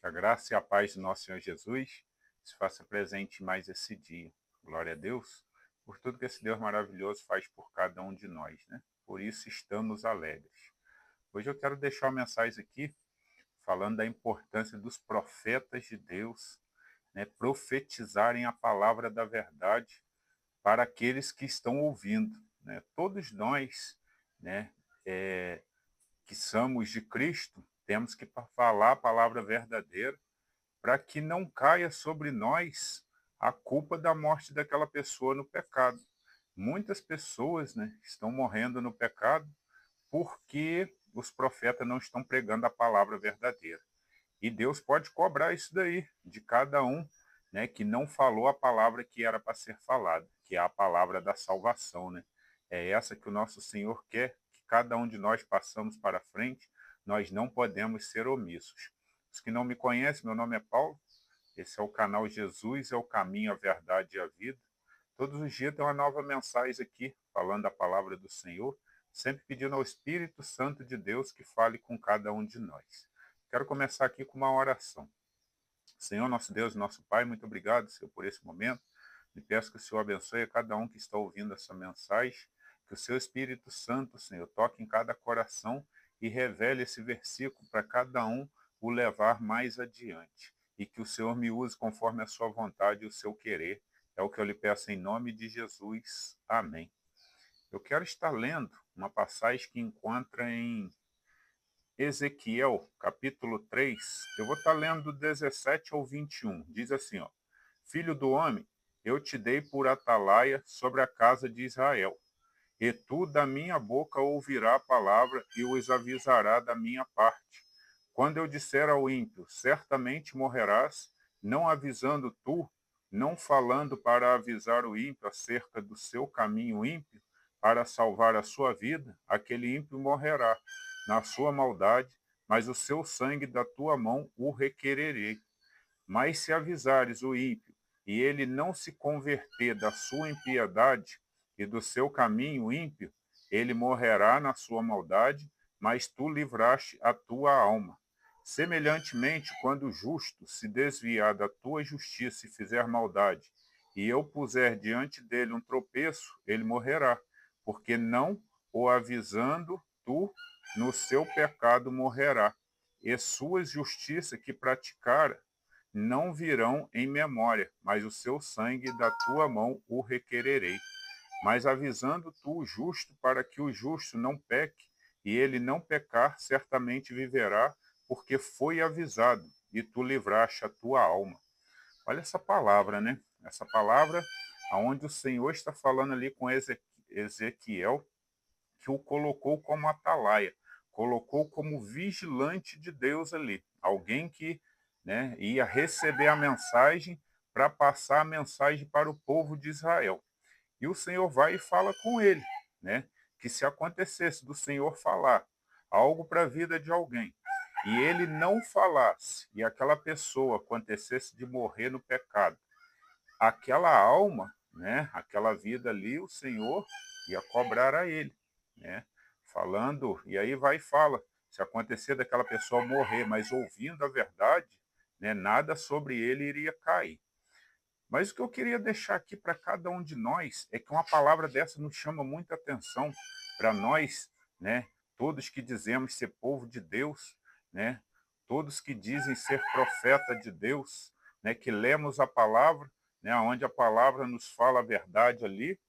Que a graça e a paz do nosso Senhor Jesus se faça presente em mais esse dia. Glória a Deus por tudo que esse Deus maravilhoso faz por cada um de nós, né? Por isso estamos alegres. Hoje eu quero deixar uma mensagem aqui falando da importância dos profetas de Deus, né, profetizarem a palavra da verdade para aqueles que estão ouvindo, né? Todos nós, né, que somos de Cristo, temos que falar a palavra verdadeira para que não caia sobre nós a culpa da morte daquela pessoa no pecado. Muitas pessoas, né, estão morrendo no pecado porque os profetas não estão pregando a palavra verdadeira. E Deus pode cobrar isso daí de cada um, né, que não falou a palavra que era para ser falada, que é a palavra da salvação, né? É essa que o nosso Senhor quer que cada um de nós passamos para frente. Nós não podemos ser omissos. Os que não me conhecem, meu nome é Paulo. Esse é o canal Jesus é o caminho, a verdade e a vida. Todos os dias tem uma nova mensagem aqui, falando a palavra do Senhor, sempre pedindo ao Espírito Santo de Deus que fale com cada um de nós. Quero começar aqui com uma oração. Senhor, nosso Deus, nosso Pai, muito obrigado, Senhor, por esse momento. Lhe peço que o Senhor abençoe a cada um que está ouvindo essa mensagem, que o seu Espírito Santo, Senhor, toque em cada coração e revele esse versículo para cada um o levar mais adiante. E que o Senhor me use conforme a sua vontade e o seu querer. É o que eu lhe peço em nome de Jesus. Amém. Eu quero estar lendo uma passagem que encontra em Ezequiel, capítulo 3, eu vou estar lendo do 17 ao 21. Diz assim, ó: Filho do homem, eu te dei por atalaia sobre a casa de Israel, e tu da minha boca ouvirá a palavra e os avisará da minha parte. Quando eu disser ao ímpio, certamente morrerás, não avisando tu, não falando para avisar o ímpio acerca do seu caminho ímpio, para salvar a sua vida, aquele ímpio morrerá na sua maldade, mas o seu sangue da tua mão o requererei. Mas se avisares o ímpio, e ele não se converter da sua impiedade e do seu caminho ímpio, ele morrerá na sua maldade, mas tu livraste a tua alma. Semelhantemente, quando o justo se desviar da tua justiça e fizer maldade, e eu puser diante dele um tropeço, ele morrerá, porque não o avisando tu, no seu pecado morrerá, e suas justiça que praticara não virão em memória, mas o seu sangue da tua mão o requererei. Mas avisando tu o justo, para que o justo não peque, e ele não pecar, certamente viverá, porque foi avisado, e tu livraste a tua alma. Olha essa palavra, né? Essa palavra aonde o Senhor está falando ali com Ezequiel, que o colocou como atalaia, colocou como vigilante de Deus ali, alguém que, né, ia receber a mensagem para passar a mensagem para o povo de Israel. E o Senhor vai e fala com ele, né, que se acontecesse do Senhor falar algo para a vida de alguém e ele não falasse e aquela pessoa acontecesse de morrer no pecado, aquela alma, né, aquela vida ali, o Senhor ia cobrar a ele, né? Falando, e aí vai e fala, se acontecer daquela pessoa morrer, mas ouvindo a verdade, né, nada sobre ele iria cair. Mas o que eu queria deixar aqui para cada um de nós é que uma palavra dessa nos chama muita atenção para nós, né, todos que dizemos ser povo de Deus, né, todos que dizem ser profeta de Deus, né, que lemos a palavra, né, onde a palavra nos fala a verdade ali,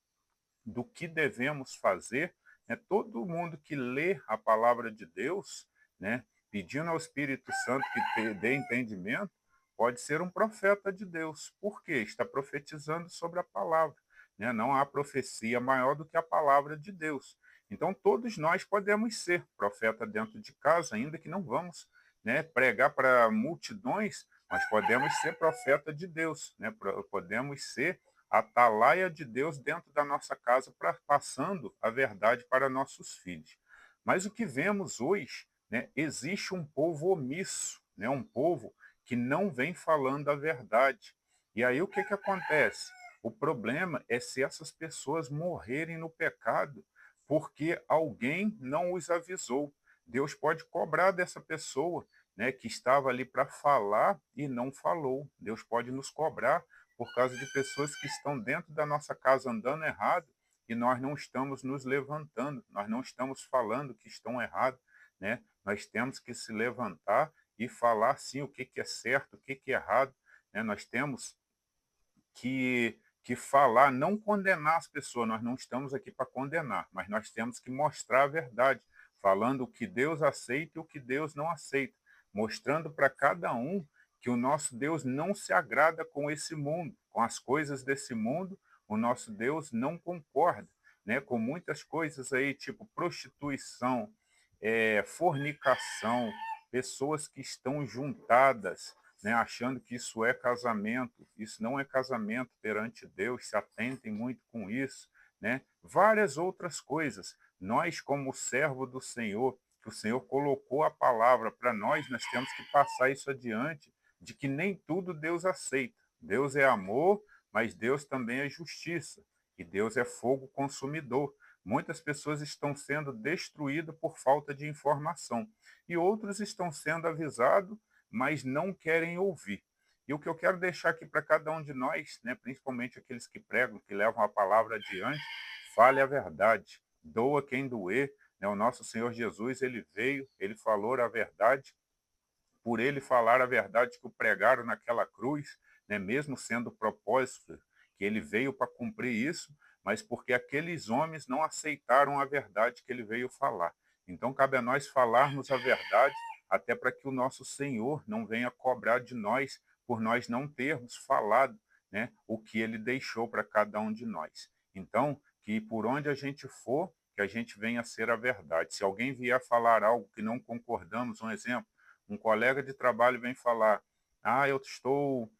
do que devemos fazer, né, todo mundo que lê a palavra de Deus, né, pedindo ao Espírito Santo que dê entendimento, pode ser um profeta de Deus. Por quê? Está profetizando sobre a palavra. Né? Não há profecia maior do que a palavra de Deus. Então, todos nós podemos ser profeta dentro de casa, ainda que não vamos, né, pregar para multidões, mas podemos ser profeta de Deus. Né? Podemos ser atalaia de Deus dentro da nossa casa, passando a verdade para nossos filhos. Mas o que vemos hoje, né, existe um povo omisso, né, um povo que não vem falando a verdade. E aí o que acontece? O problema é se essas pessoas morrerem no pecado porque alguém não os avisou. Deus pode cobrar dessa pessoa né, que estava ali para falar e não falou. Deus pode nos cobrar por causa de pessoas que estão dentro da nossa casa andando errado e nós não estamos nos levantando, nós não estamos falando que estão errados, né? Nós temos que se levantar e falar sim o que é certo, o que é errado, né? Nós temos que falar, não condenar as pessoas, nós não estamos aqui para condenar, mas nós temos que mostrar a verdade, falando o que Deus aceita e o que Deus não aceita, mostrando para cada um que o nosso Deus não se agrada com esse mundo, com as coisas desse mundo, o nosso Deus não concorda, né, com muitas coisas aí, tipo prostituição, fornicação, pessoas que estão juntadas, né, achando que isso é casamento. Isso não é casamento perante Deus, se atentem muito com isso, né? Várias outras coisas. Nós, como servo do Senhor, que o Senhor colocou a palavra para nós, nós temos que passar isso adiante, de que nem tudo Deus aceita. Deus é amor, mas Deus também é justiça, e Deus é fogo consumidor. Muitas pessoas estão sendo destruídas por falta de informação, e outros estão sendo avisados, mas não querem ouvir. E o que eu quero deixar aqui para cada um de nós, né, principalmente aqueles que pregam, que levam a palavra adiante, fale a verdade, doa quem doer. Né? O nosso Senhor Jesus, ele veio, ele falou a verdade, por ele falar a verdade que o pregaram naquela cruz, né, mesmo sendo o propósito que ele veio para cumprir isso, mas porque aqueles homens não aceitaram a verdade que ele veio falar. Então, cabe a nós falarmos a verdade, até para que o nosso Senhor não venha cobrar de nós por nós não termos falado, né, o que ele deixou para cada um de nós. Então, que por onde a gente for, que a gente venha a ser a verdade. Se alguém vier falar algo que não concordamos, um exemplo, um colega de trabalho vem falar: ah, eu estou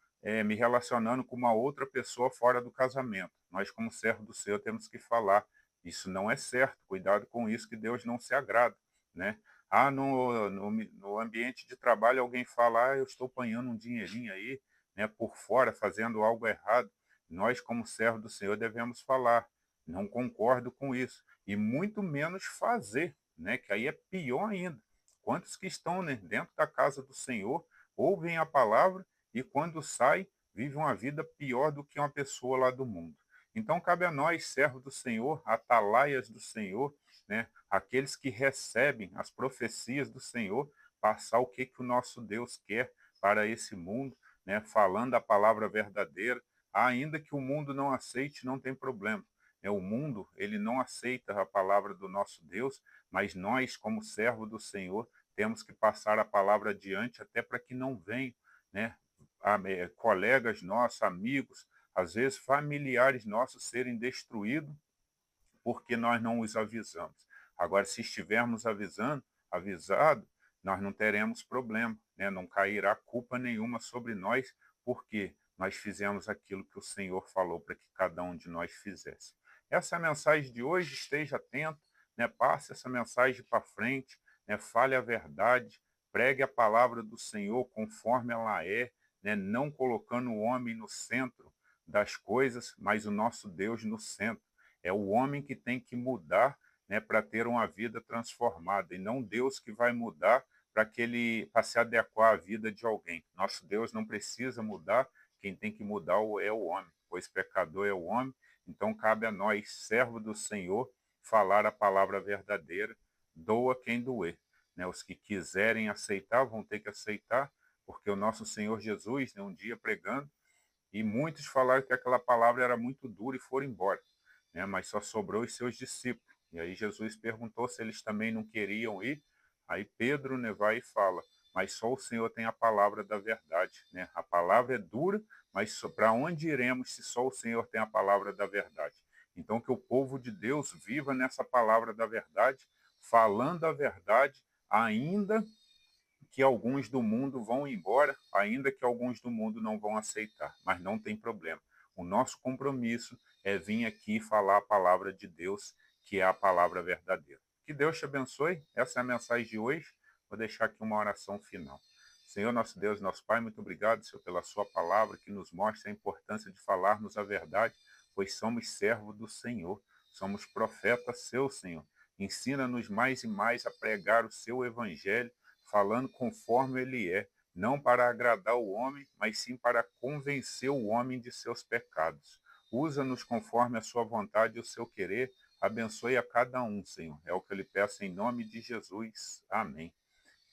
me relacionando com uma outra pessoa fora do casamento. Nós, como servo do Senhor, temos que falar: isso não é certo, cuidado com isso, que Deus não se agrada, né? Ah, no ambiente de trabalho alguém fala: ah, eu estou apanhando um dinheirinho aí, né, por fora, fazendo algo errado. Nós, como servo do Senhor, devemos falar: não concordo com isso, e muito menos fazer, né, que aí é pior ainda. Quantos que estão, né, dentro da casa do Senhor, ouvem a palavra e quando sai, vivem uma vida pior do que uma pessoa lá do mundo. Então cabe a nós, servos do Senhor, atalaias do Senhor, né, aqueles que recebem as profecias do Senhor, passar o que o nosso Deus quer para esse mundo, né, falando a palavra verdadeira, ainda que o mundo não aceite, não tem problema. Né, o mundo, ele não aceita a palavra do nosso Deus, mas nós, como servo do Senhor, temos que passar a palavra adiante até para que não venham, né, colegas nossos, amigos, às vezes familiares nossos serem destruídos porque nós não os avisamos. Agora, se estivermos avisado, nós não teremos problema, né? Não cairá culpa nenhuma sobre nós, porque nós fizemos aquilo que o Senhor falou para que cada um de nós fizesse. Essa é a mensagem de hoje, esteja atento, né? Passe essa mensagem para frente, né? Fale a verdade, pregue a palavra do Senhor conforme ela é, né? Não colocando o homem no centro das coisas, mas o nosso Deus no centro. É o homem que tem que mudar, né, para ter uma vida transformada, e não Deus que vai mudar para se adequar à vida de alguém. Nosso Deus não precisa mudar, quem tem que mudar é o homem, pois pecador é o homem. Então cabe a nós, servo do Senhor, falar a palavra verdadeira, doa quem doer. Né? Os que quiserem aceitar vão ter que aceitar, porque o nosso Senhor Jesus, né, um dia pregando, e muitos falaram que aquela palavra era muito dura e foram embora, né? Mas só sobrou os seus discípulos. E aí Jesus perguntou se eles também não queriam ir. Aí Pedro, né, vai e fala: mas só o Senhor tem a palavra da verdade, né? A palavra é dura, mas para onde iremos se só o Senhor tem a palavra da verdade? Então que o povo de Deus viva nessa palavra da verdade, falando a verdade, ainda que alguns do mundo vão embora, ainda que alguns do mundo não vão aceitar, mas não tem problema. O nosso compromisso é vir aqui falar a palavra de Deus, que é a palavra verdadeira. Que Deus te abençoe. Essa é a mensagem de hoje. Vou deixar aqui uma oração final. Senhor, nosso Deus, nosso Pai, muito obrigado, Senhor, pela sua palavra que nos mostra a importância de falarmos a verdade, pois somos servos do Senhor, somos profetas seu, Senhor. Ensina-nos mais e mais a pregar o seu evangelho, falando conforme ele é, não para agradar o homem, mas sim para convencer o homem de seus pecados. Usa-nos conforme a sua vontade e o seu querer. Abençoe a cada um, Senhor. É o que eu lhe peço em nome de Jesus. Amém.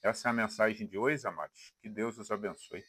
Essa é a mensagem de hoje, amados. Que Deus os abençoe.